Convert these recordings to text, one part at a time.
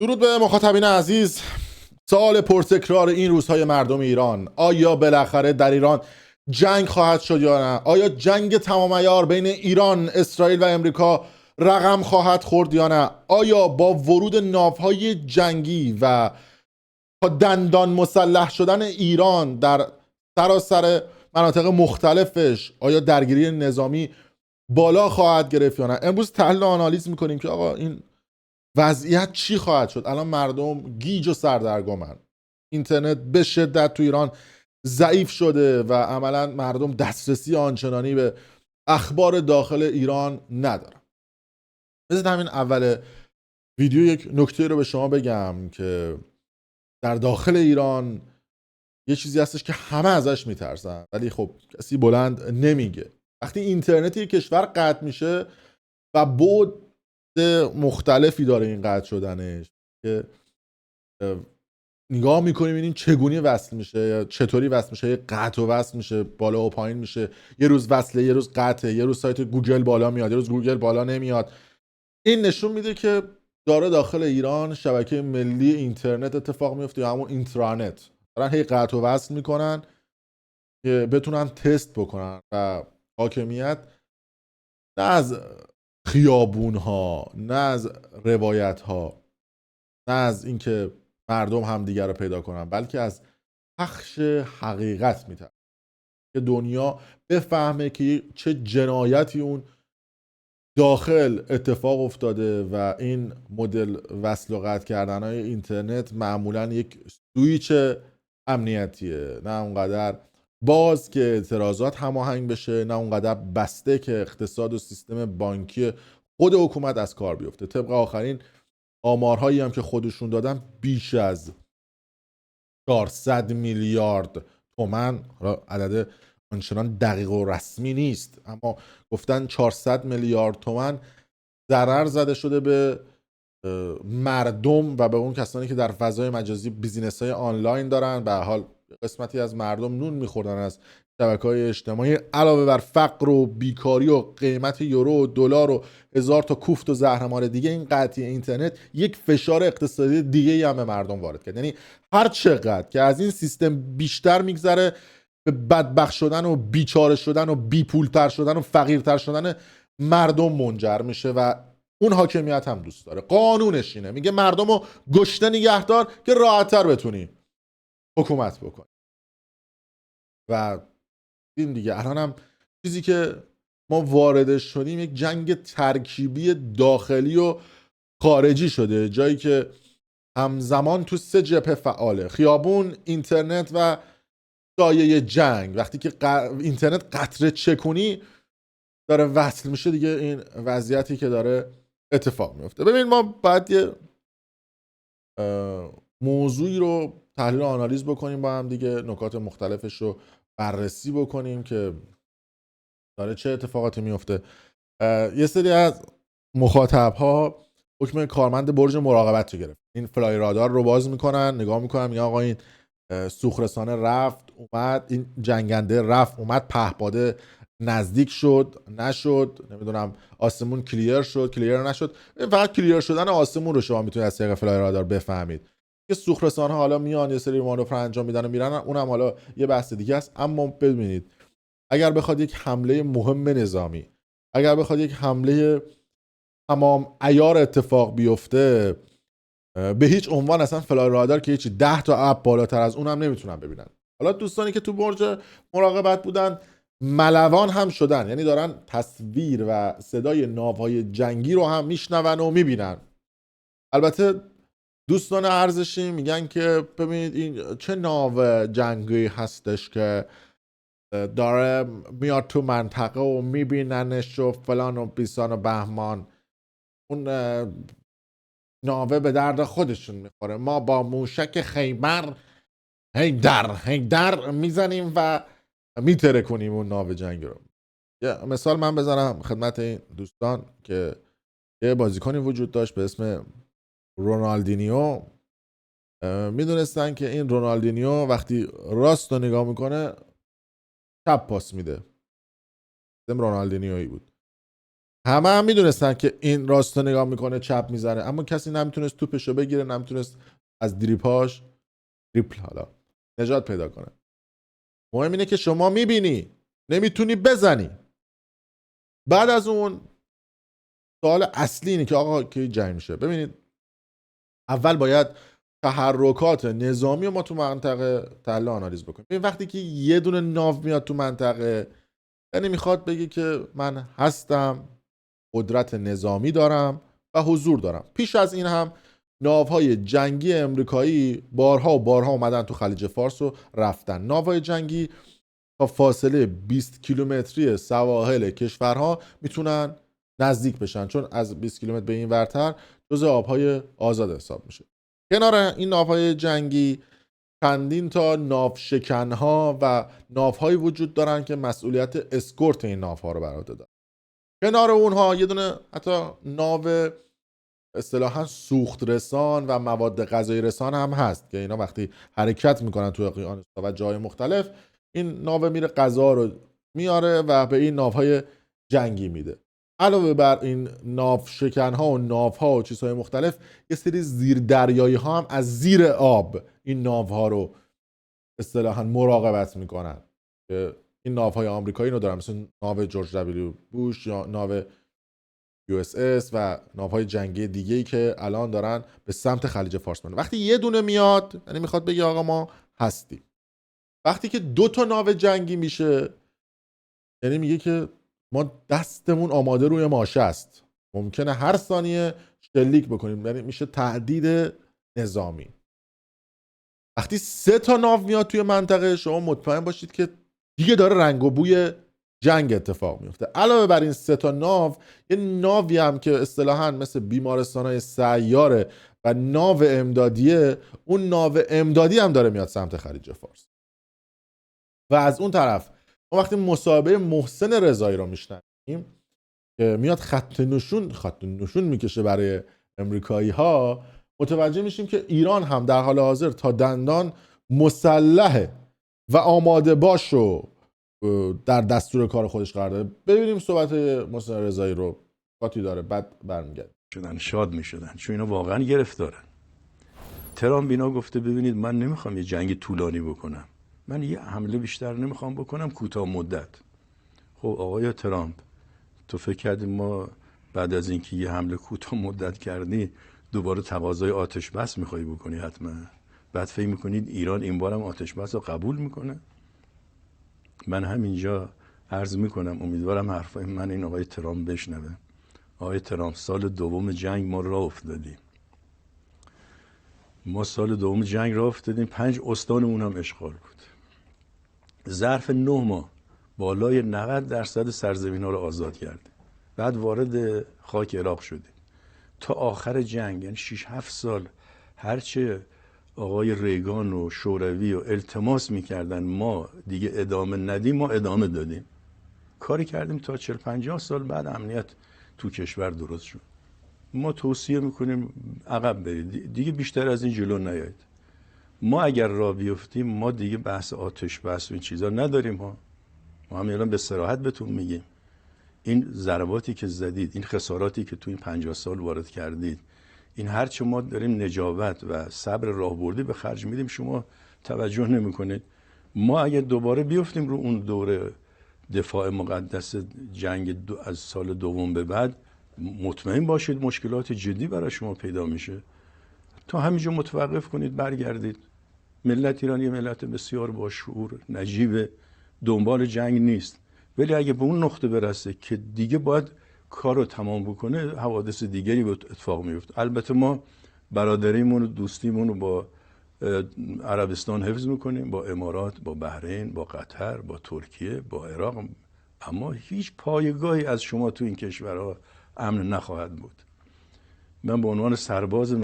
درود به مخاطبین عزیز. سوال پرتکرار این روزهای مردم ایران: آیا بالاخره در ایران جنگ خواهد شد یا نه؟ آیا جنگ تمام عیار بین ایران، اسرائیل و امریکا رقم خواهد خورد یا نه؟ آیا با ورود ناوهای جنگی و تا دندان مسلح شدن ایران در سراسر مناطق مختلفش آیا درگیری نظامی بالا خواهد گرفت یا نه؟ امروز تحلیل و آنالیز میکنیم که آقا این وضعیت چی خواهد شد. الان مردم گیج و سردرگمن، اینترنت به شدت تو ایران ضعیف شده و عملا مردم دسترسی آنچنانی به اخبار داخل ایران ندارن. بذارید همین اول ویدیو یک نکته رو به شما بگم که در داخل ایران یه چیزی هستش که همه ازش میترسن ولی خب کسی بلند نمیگه. وقتی اینترنت کشور قطع میشه و بعد مختلفی داره این قطع شدنش که نگاه میکنیم ببینیم چگونه وصل میشه، چطوری وصل میشه، قطع و وصل میشه، بالا و پایین میشه، یه روز وصله، یه روز قطعه، یه روز سایت گوگل بالا میاد، یه روز گوگل بالا نمیاد. این نشون میده که داره داخل ایران شبکه ملی اینترنت اتفاق میفته یا همون اینترانت. دارن هی قطع و وصل میکنن که بتونن تست بکنن و حاکمیت نه از خیابون ها، نه از روایت ها، نه از اینکه مردم همدیگر رو پیدا کنن، بلکه از پخش حقیقت میتونه که دنیا بفهمه که چه جنایتی اون داخل اتفاق افتاده و این مدل وصل و قطع کردن های اینترنت معمولا یک سویچ امنیتیه، نه اونقدر باز که اعتراضات هماهنگ بشه، نه اونقدر بسته که اقتصاد و سیستم بانکی خود حکومت از کار بیفته. طبق آخرین آمارهایی هم که خودشون دادن بیش از 400 میلیارد تومان، عدد آنچنان دقیق و رسمی نیست اما گفتن 400 میلیارد تومان ضرر زده شده به مردم و به اون کسانی که در فضای مجازی بیزینس های آنلاین دارن. به حال قسمتی از مردم نون میخوردن از شبکه‌های اجتماعی، علاوه بر فقر و بیکاری و قیمت یورو و دلار و هزار تا کوفت و زهرمار دیگه. این قطعی اینترنت یک فشار اقتصادی دیگه هم به مردم وارد کرد. یعنی هر چقدر که از این سیستم بیشتر میگذره به بدبخت شدن و بیچاره شدن و بیپولتر شدن و فقیرتر شدن مردم منجر میشه و اون حاکمیت هم دوست داره. قانونش اینه، میگه مردم رو گشته نگهدار که راحت‌تر بتونی حکومت بکنی. و این دیگه الان هم چیزی که ما واردش شدیم یک جنگ ترکیبی داخلی و خارجی شده، جایی که همزمان تو 3 جبهه فعاله: خیابون، اینترنت و سایه جنگ. وقتی که اینترنت قطره چکونی داره وصل میشه دیگه، این وضعیتی که داره اتفاق میفته. ببین ما باید یه موضوعی رو تحلیل و آنالیز بکنیم با هم دیگه، نکات مختلفش رو بررسی بکنیم که داره چه اتفاقاتی میفته. یه سری از مخاطب ها حکم کارمند برج مراقبت رو گرفت. این فلای رادار رو باز میکنن، نگاه میکنن، میگن آقا این سوخرسانه رفت اومد، این جنگنده رفت اومد، پهپاده نزدیک شد نشد، نمیدونم آسمون کلیر شد کلیر نشد. فقط کلیر شدن آسمون رو شما میتونید از طریق فلای رادار بفهمید. که سوخرسانه حالا میان یه سری مانور انجام میدن و میرن، اونم حالا یه بحث دیگه است. اما ببینید اگر بخواد یک حمله مهم نظامی، اگر بخواد یک حمله تمام عیار اتفاق بیفته، به هیچ عنوان اصلا فلای رادار که هیچی 10 تا اپ بالاتر از اونم نمیتونن ببینن. حالا دوستانی که تو برج مراقبت بودن ملوان هم شدن، یعنی دارن تصویر و صدای ناوهای جنگی رو هم میشنون و میبینن. البته دوستان ارزشی میگن که ببینید این چه ناو جنگی هستش که داره میاد تو منطقه و میبیننش و فلان و بیسان و بهمان، اون ناوه به درد خودشون میخوره. ما با موشک خیبر هی در میزنیم و میتره کنیم اون ناو جنگی رو. یه مثال من بزنم خدمت این دوستان که یه بازیکنی وجود داشت به اسم رونالدینیو. میدونستن که این رونالدینیو وقتی راست رو نگاه میکنه چپ پاس میده. اسم رونالدینیویی بود. همه هم میدونستن که این راست نگاه میکنه چپ میزنه، اما کسی نمیتونست توپشو بگیره، نمیتونست از دریپاش تریپل حالا نجات پیدا کنه. مهم اینه که شما میبینی نمیتونی بزنی. بعد از اون سوال اصلی اینه که آقا کی جنگ میشه. ببینید اول باید تحرکات نظامی رو ما تو منطقه تحلیل آنالیز بکنیم. ببین وقتی که یه دونه ناو میاد تو منطقه، یعنی میخواد بگه که من هستم، قدرت نظامی دارم و حضور دارم. پیش از این هم ناوهای جنگی امریکایی بارها و بارها اومدن تو خلیج فارس و رفتن. ناوهای جنگی تا فاصله 20 کیلومتری سواحل کشورها میتونن نزدیک بشن، چون از 20 کیلومتر به این ورتر جزء آبهای آزاد حساب میشه. کنار این ناوهای جنگی چندین تا ناوشکنها و ناوهایی وجود دارن که مسئولیت اسکورت این ناوها رو بر عهده دارن. کنار اونها یه دونه حتی ناو اصطلاحاً سوخت رسان و مواد غذایی رسان هم هست که اینا وقتی حرکت میکنن توی اقیانوس‌ها و جای مختلف، این ناو میره غذا رو میاره و به این ناوهای جنگی میده. علاوه بر این ناو شکنها و ناوها و چیزهای مختلف، یه سری زیر دریایی ها هم از زیر آب این ناوها رو اصطلاحاً مراقبت میکنن. که این ناوهای آمریکایی رو دارن، مثل ناو جورج دبلیو بوش یا ناو USS و ناوهای جنگی دیگه‌ای که الان دارن به سمت خلیج فارس میرن. وقتی یه دونه میاد، یعنی میخواد بگه آقا ما هستیم. وقتی که 2 تا ناو جنگی میشه، یعنی میگه که ما دستمون آماده روی ماشه است، ممکنه هر ثانیه شلیک بکنیم، یعنی میشه تهدید نظامی. وقتی 3 تا ناو میاد توی منطقه، شما مطمئن باشید که دیگه داره رنگ و بوی جنگ اتفاق میفته. علاوه بر این 3 تا ناو، یه ناوی هم که اصطلاحاً مثل بیمارستان‌های سیاره و ناو امدادیه، اون ناو امدادی هم داره میاد سمت خلیج فارس. و از اون طرف ما وقتی مصاحبه محسن رضایی رو میشنویم که میاد خط نشون میکشه برای امریکایی ها، متوجه میشیم که ایران هم در حال حاضر تا دندان مسلحه و آماده باش رو در دستور کار خودش قرار داره. ببینیم صحبت محسن رضایی رو، قاطی داره بعد برمیگرد. شاد میشدن چون اینا واقعا گرفتارن. ترامپ اینا گفته ببینید من نمیخوام یه جنگ طولانی بکنم، من یه حمله بیشتر نمیخوام بکنم، کوتاه مدت. خب آقای ترامپ، تو فکر کردی ما بعد از اینکه یه حمله کوتاه مدت کردی دوباره تقاضای آتش بس میخوای بکنی؟ حتما بعد فکر میکنید ایران این بارم آتش بس رو قبول میکنه؟ من همینجا عرض میکنم، امیدوارم حرفای من این آقای ترامپ بشنوه. آقای ترامپ، سال دوم جنگ ما راه افتادیم. ما سال دوم جنگ راه افتادیم، 5 استانمون هم اشغال بود. ظرف 9 ماه بالای 90% سرزمین ها رو آزاد کردیم. بعد وارد خاک عراق شدیم. تا آخر جنگ، یعنی 6-7 سال، هرچه آقای ریگان و شوروی و التماس میکردن ما دیگه ادامه ندیم، ما ادامه دادیم. کاری کردیم تا 40-50 سال بعد امنیت تو کشور درست شد. ما توصیه میکنیم عقب برید، دیگه بیشتر از این جلو نیایید. ما اگر راه بیفتیم، ما دیگه بحث آتش بس و این چیزا نداریم. ما هم الان به صراحت بهتون میگیم این ضرباتی که زدید، این خساراتی که تو این 50 سال وارد کردید، این هرچه ما داریم نجابت و صبر راهبردی به خرج میدیم، شما توجه نمیکنید. ما اگر دوباره بیفتیم رو اون دوره دفاع مقدس جنگ از سال دوم به بعد، مطمئن باشید مشکلات جدی برای شما پیدا میشه. تا همینجا متوقف کنید، برگردید. ملت ایرانی ملت بسیار با شعور، نجیب، دنبال جنگ نیست. ولی اگه به اون نقطه برسه که دیگه باید کار رو تمام بکنه، حوادث دیگری به اتفاق میفته. البته ما برادریمون و دوستیمون رو با عربستان حفظ میکنیم، با امارات، با بحرین، با قطر، با ترکیه، با عراق، اما هیچ پایگاهی از شما تو این کشورها امن نخواهد بود. من به عنوان سرباز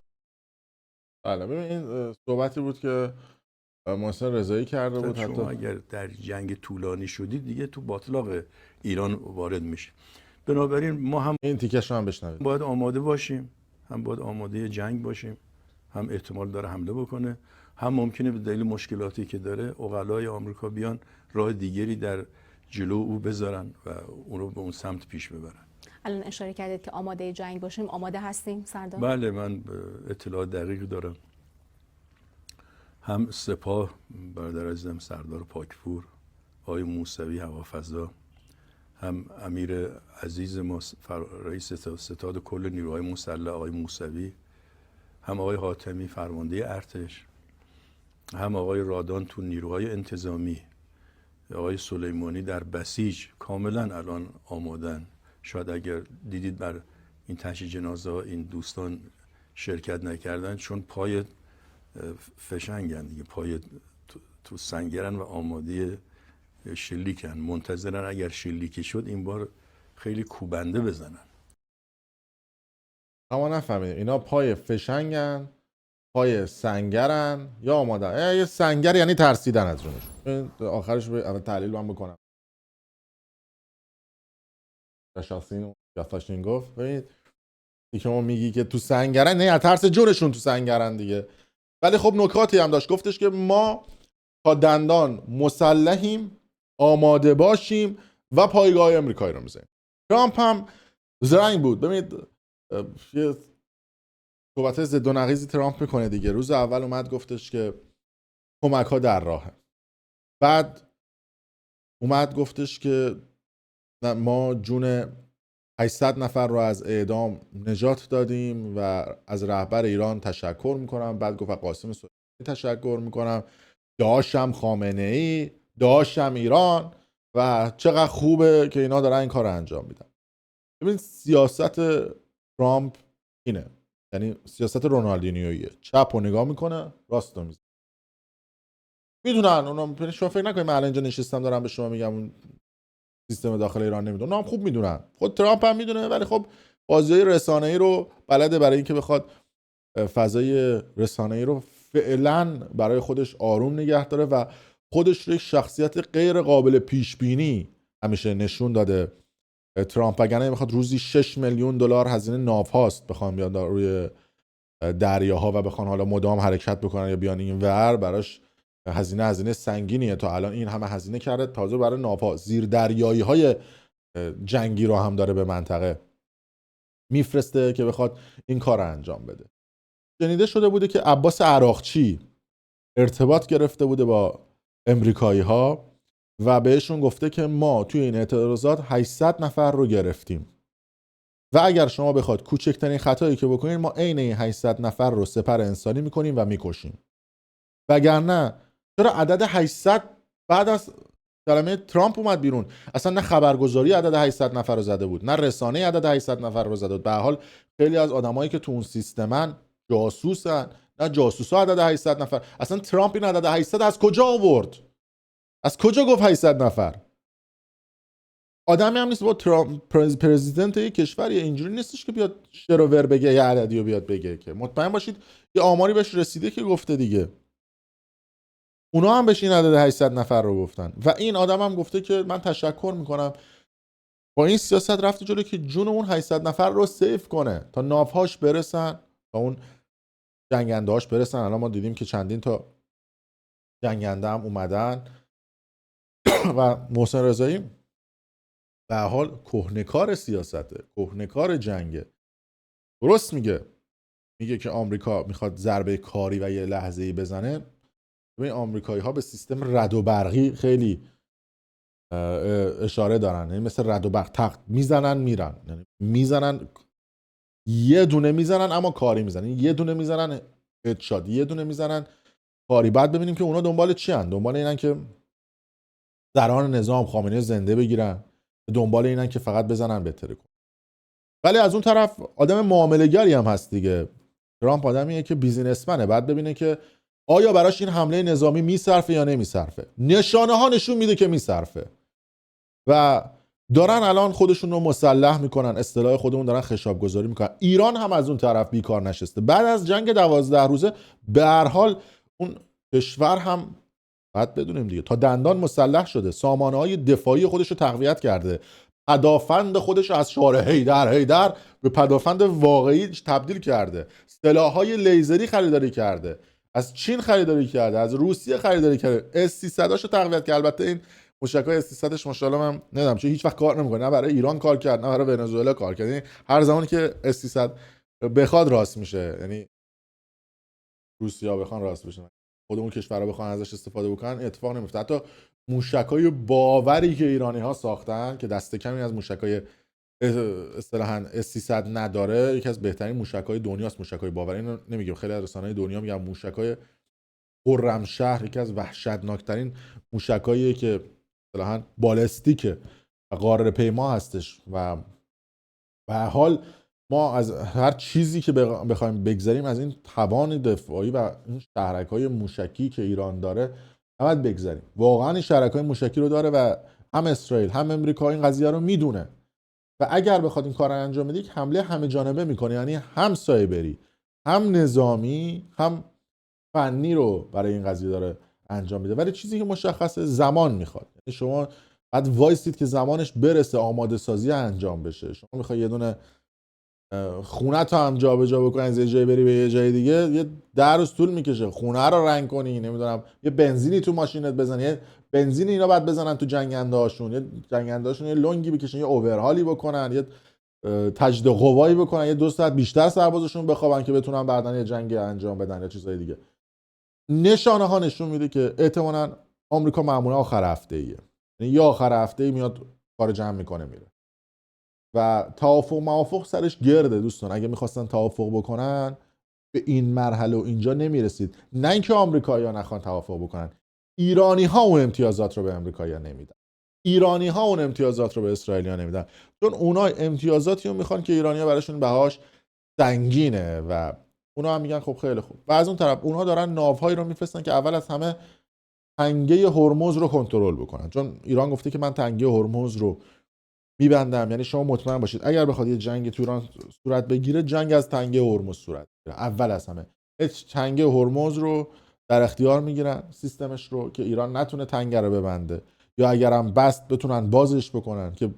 بله، ببین این صحبتی بود که محسن رضایی کرده بود. شما اگر در جنگ طولانی شدید، دیگه تو باطلاق ایران وارد میشه. بنابراین ما هم این تیکش رو هم بشنوید. باید آماده باشیم، هم باید آماده جنگ باشیم، هم احتمال داره حمله بکنه، هم ممکنه به دلیل مشکلاتی که داره عقلای آمریکا بیان راه دیگری در جلو او بذارن و اون رو به اون سمت پیش ببرن. الان اشاره کردید که آماده جنگ باشیم، آماده هستیم سردار؟ بله، من اطلاع دقیق دارم. هم سپاه برادر عزیزم سردار پاکپور، آقای موسوی هوافضا، هم امیر عزیز ما رئیس ستاد کل نیروهای مسلح آقای موسوی، هم آقای حاتمی فرمانده ارتش، هم آقای رادان تو نیروهای انتظامی، آقای سلیمانی در بسیج، کاملا الان آمادن. شاید اگر دیدید بر این تشییع جنازه این دوستان شرکت نکردن چون پای فشنگن دیگه، پای تو سنگرن و آماده شلیکن، منتظرن اگر شلیکی شد این بار خیلی کوبنده بزنن. اما نفهمید اینا پای فشنگن، پای سنگرن یا آمادن؟ یه سنگر یعنی ترسیدن از جونش. آخرش به تحلیل من بکنم. شاسین گفت ببینید که ما میگی که تو سنگرن، نه از ترس جونشون تو سنگرن دیگه. ولی خب نکاتی هم داشت، گفتش که ما تا دندان مسلحیم، آماده باشیم و پایگاه امریکایی رو میزنیم. ترامپ هم زرنگ بود. ببینید یه صحبت ضد و نقیضی ترامپ میکنه دیگه. روز اول اومد گفتش که کمک ها در راهه، بعد اومد گفتش که ما جون 800 نفر رو از اعدام نجات دادیم و از رهبر ایران تشکر میکنم. بعد گفت قاسم سلیمانی تشکر میکنم، داشتم خامنه ای، داشتم ایران و چقدر خوبه که اینا دارن این کار رو انجام میدن. ببین سیاست ترامپ اینه، یعنی سیاست رونالدینیویه، چپ رو نگاه میکنه، راست رو میزنه. میدونن اونا، شما فکر نکنید من الان اینجا نشستم دارم به شما میگم اون سیستم داخل ایران نمیدونه، اونا هم خوب میدونن، خود ترامپ هم میدونه. ولی خب بازی رسانه‌ای رو بلده برای اینکه بخواد فضای رسانه‌ای رو فعلا برای خودش آروم نگه داره و خودش رو یک شخصیت غیر قابل پیش بینی همیشه نشون داده. ترامپ وگرنه میخواد روزی 6 میلیون دلار هزینه ناوهاست بخوان بیان روی دریاها و بخوان حالا مدام حرکت بکنن یا بیان این ور، براش هزینه سنگینیه. تا الان این همه هزینه کرده، تازه برای ناوها زیر دریایی های جنگی رو هم داره به منطقه میفرسته که بخواد این کار رو انجام بده. شنیده شده بوده که عباس عراقچی ارتباط گرفته بوده با امریکایی ها و بهشون گفته که ما توی این اعتراضات 800 نفر رو گرفتیم و اگر شما بخواد کوچکترین خطایی که بکنید ما عین این 800 نفر رو سپر انسانی میکنیم و میکشیم. وگرنه چرا عدد 800 بعد از کلمه ترامپ اومد بیرون؟ اصلا نه خبرگزاری عدد 800 نفر رو زده بود، نه رسانه عدد 800 نفر رو زده بود. به هر حال خیلی از آدمایی که تو اون سیستمن جاسوسن، نه جاسوسا عدد 800 نفر. اصلا ترامپ این عدد 800 از کجا آورد؟ از کجا گفت 800 نفر؟ آدمی هم نیست با پرزیدنت یک کشوری اینجوری نیستش که بیاد شروور بگه یه عددی رو بیاد بگه. که مطمئن باشید یه آماری بهش رسیده که گفته دیگه. اونا هم بهش این عدد 800 نفر رو گفتن و این آدم هم گفته که من تشکر میکنم با این سیاست رفته جلو که جون اون 800 نفر رو سیف کنه تا ناوهاش برسن، تا اون جنگنده هاش برسن. الان ما دیدیم که چندین تا جنگنده هم اومدن و محسن رضایی به حال کهنکار سیاسته، کهنکار جنگه. درست میگه که آمریکا میخواد ضربه کاری و یه لحظه‌ای بزنه. ببین آمریکایی ها به سیستم رد و برقی خیلی اشاره دارن، یعنی مثل رد و برق تخت میزنن میرن، یعنی میزنن یه دونه میزنن اما کاری میزنن، یه دونه میزنن هدشات، یه دونه میزنن کاری. بعد ببینیم که اونا دنبال چی هن؟ دنبال اینن که دران نظام خامنه‌ای زنده بگیرن، دنبال اینن که فقط بزنن بهتره کن. ولی از اون طرف آدم معامله‌گری هم هست دیگه. ترامپ آدمیه که بیزینسمنه، بعد ببینه که آیا براش این حمله نظامی میصرفه یا نمیصرفه. نشانه ها نشون میده که میصرفه و دارن الان خودشون رو مسلح میکنن، اصطلاح خودمون دارن خشاب گذاری میکنن. ایران هم از اون طرف بیکار نشسته. بعد از جنگ 12 روزه به هر حال اون کشور هم باید بدونیم دیگه تا دندان مسلح شده، سامانه‌های دفاعی خودش رو تقویت کرده، پدافند خودش رو از شعار هیدر به پدافند واقعی تبدیل کرده، سلاح‌های لیزری خریداری کرده، از چین خریداری کرده، از روسیه خریداری کرده، S-300 رو تقویت کرده. البته این موشک‌های S-300ش ماشاءالله من نمیدونم چه هیچ وقت کار نمیکنه، نه برای ایران کار کرد نه برای ونزوئلا کار کرد. یعنی هر زمانی که S-300 بخواد راست میشه، یعنی روسیا بخوان راست بشه، خود اون کشورها بخوان ازش استفاده بکنن اتفاق نمیفته. حتی موشکای باوری که ایرانی‌ها ساختن که دست کمی از موشکای اصطلاحاً S-300 نداره، یکی از بهترین موشک‌های دنیاست. موشکای باوری، اینو نمیگم، خیلی از رسانه‌های دنیا میگن موشکای خرمشهر یکی از وحشتناکترین موشکاییه که اصطلاحاً بالستیکه و قاره پیما هستش. و به هر حال ما از هر چیزی که بخوایم بگذاریم از این توان دفاعی و این شهرک‌های موشکی که ایران داره نباید بگذاریم. واقعا این شهرک‌های موشکی رو داره و هم اسرائیل هم امریکا این قضیه رو میدونه و اگر بخواد این کار رو انجام بده یک حمله همه جانبه میکنه، یعنی هم سایبری هم نظامی هم فنی رو برای این قضیه داره انجام میده. ولی چیزی که مشخصه زمان میخواد، یعنی شما بعد وایسید که زمانش برسه آماده سازی انجام بشه. شما میخوای یه دونه خونه تو هم جابجا بکنی، از یه جایی بری به یه جای دیگه یه 10 روز طول میکشه. خونه رو رنگ کنی، نمیدونم یه بنزینی تو ماشینت بزنی، یه بنزین اینا بعد بزنن تو جنگنده هاشون، یه جنگنده هاشون یه لنگی بکشن، یه اوورهالی بکنن، یه تجدید قوایی بکنن، یه 2 ساعت بیشتر سربازشون بخوابن که بتونن بعدن یه جنگ انجام بدن یا چیزای دیگه. نشانه ها نشون میده که احتمالاً آمریکا معمولا آخر هفته ایه، یعنی یا آخر هفته میاد کار جمع میکنه میره و موافق سرش گرده. دوستان اگه میخواستن توافق بکنن به این مرحله و اینجا نمیرسید. نه اینکه آمریکایی‌ها نخوان توافق بکنن، ایرانی ها اون امتیازات رو به آمریکایی‌ها نمیدن، ایرانی ها اون امتیازات رو به اسرائیلی‌ها نمیدن، چون اونا امتیازاتی رو میخوان که ایرانی‌ها براشون بهاش سنگینه و اونا هم میگن خب خیلی خوب. و از اون طرف اونها دارن ناوهایی رو میفرستن که اول از همه تنگه هرمز رو کنترل بکنن، چون ایران گفته که من تنگه هرمز رو میبندم. یعنی شما مطمئن باشید اگر بخواد یه جنگ تو ایران صورت بگیره، جنگ از تنگه هرمز صورت بگیره. اول از همه تنگه هرمز رو در اختیار میگیرن، سیستمش رو، که ایران نتونه تنگه رو ببنده یا اگرم بست بتونن بازش بکنن که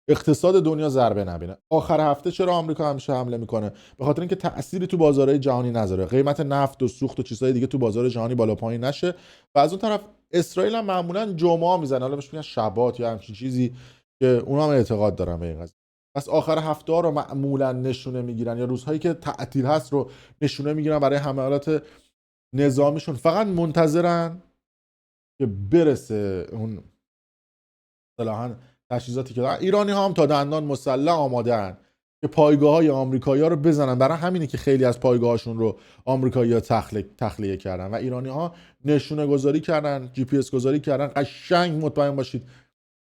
اقتصاد دنیا ضربه نبینه. آخر هفته چرا آمریکا همیشه حمله میکنه؟ به خاطر اینکه تأثیری تو بازارهای جهانی نذاره، قیمت نفت و سوخت و چیزهای دیگه تو بازار جهانی بالا پایین نشه. و از اون طرف اسرائیل هم معمولا جمعه میزنه، حالا بهش میگن شبات یا همچین چیزی که اونا هم اعتقاد دارن به این قضیه. پس آخر هفته ها رو معمولا نشونه میگیرن یا روزهایی که تعطیل هست رو نشونه میگیرن برای حملات نظامیشون. فقط منتظرن که برسه اون اصطلاحاً تجهیزاتی که ایرانی ها هم تا دندان مسلح آماده‌اند که پایگاه‌های آمریکایی‌ها رو بزنن. برای همینه که خیلی از پایگاهاشون رو آمریکایی‌ها تخلیه کردن و ایرانی‌ها نشونه گذاری کردن، جی پی اس گذاری کردن. قشنگ مطمئن باشید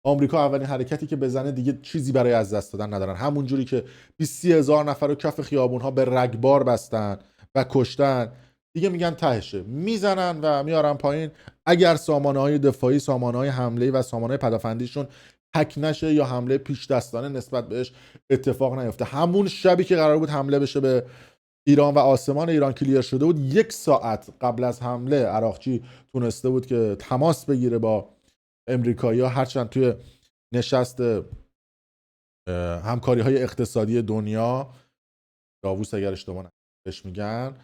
آمریکا اولین حرکتی که بزنه دیگه چیزی برای از دست دادن ندارن. همون جوری که 20 هزار نفر رو کف خیابون‌ها به رگبار بستن و کشتن، دیگه میگن تهشه، میزنن و میارن پایین. اگر سامانه‌های دفاعی، سامانه‌های حمله‌ای و سامانه‌های پدافندیشون هک نشه یا حمله پیش دستانه نسبت بهش اتفاق نیفته. همون شبی که قرار بود حمله بشه به ایران و آسمان ایران کلیر شده بود، 1 ساعت قبل از حمله عراقچی تونسته بود که تماس بگیره با امریکایی‌ها، هرچند توی نشست همکاری‌های اقتصادی دنیا، داووس اگر اشتباه نکنم بهش میگن،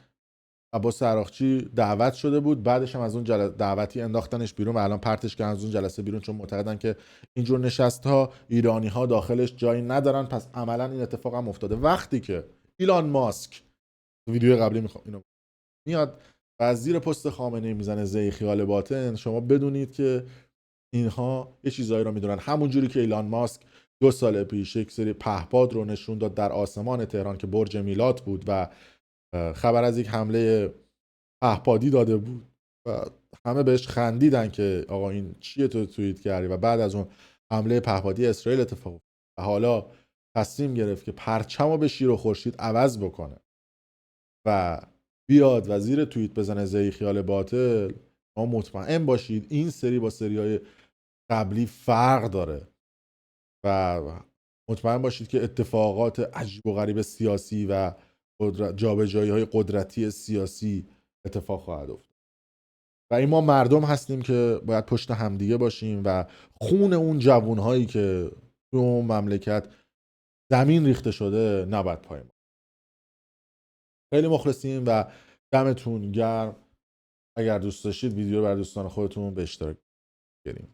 عباس عراقچی دعوت شده بود. بعدش هم از اون دعوتی انداختنش بیرون و الان پرتش کردن از اون جلسه بیرون، چون معتقدن که اینجور نشست‌ها ایرانی‌ها داخلش جایی ندارن. پس عملاً این اتفاق هم افتاده. وقتی که ایلان ماسک، ویدیو قبلی میخوام اینو میاد و از زیر پست خامنه‌ای میزنه زی خیال باطن، شما بدونید که اینها یه چیزایی رو میدونن. همون جوری که ایلان ماسک 2 سال پیش یک سری پهپاد رو نشون داد در آسمان تهران که برج میلاد بود و خبر از یک حمله پهپادی داده بود و همه بهش خندیدن که آقا این چیه تو توییت کردی، و بعد از اون حمله پهپادی اسرائیل اتفاق افتاد و حالا تصمیم گرفت که پرچمو به شیر و خورشید عوض بکنه و بیاد و زیر توییت بزنه زی خیال باطل. ما مطمئن باشید این سری با سریای قبلی فرق داره و مطمئن باشید که اتفاقات عجیب و غریب سیاسی و جابجایی‌های قدرتی سیاسی اتفاق خواهد افتاد و این ما مردم هستیم که باید پشت همدیگه باشیم و خون اون جوانهایی که تو اون مملکت زمین ریخته شده نباید پای ما. خیلی مخلصیم و دمتون گرم. اگر دوست داشتید ویدیو رو برای دوستان خودتون به اشتراک بگذارید.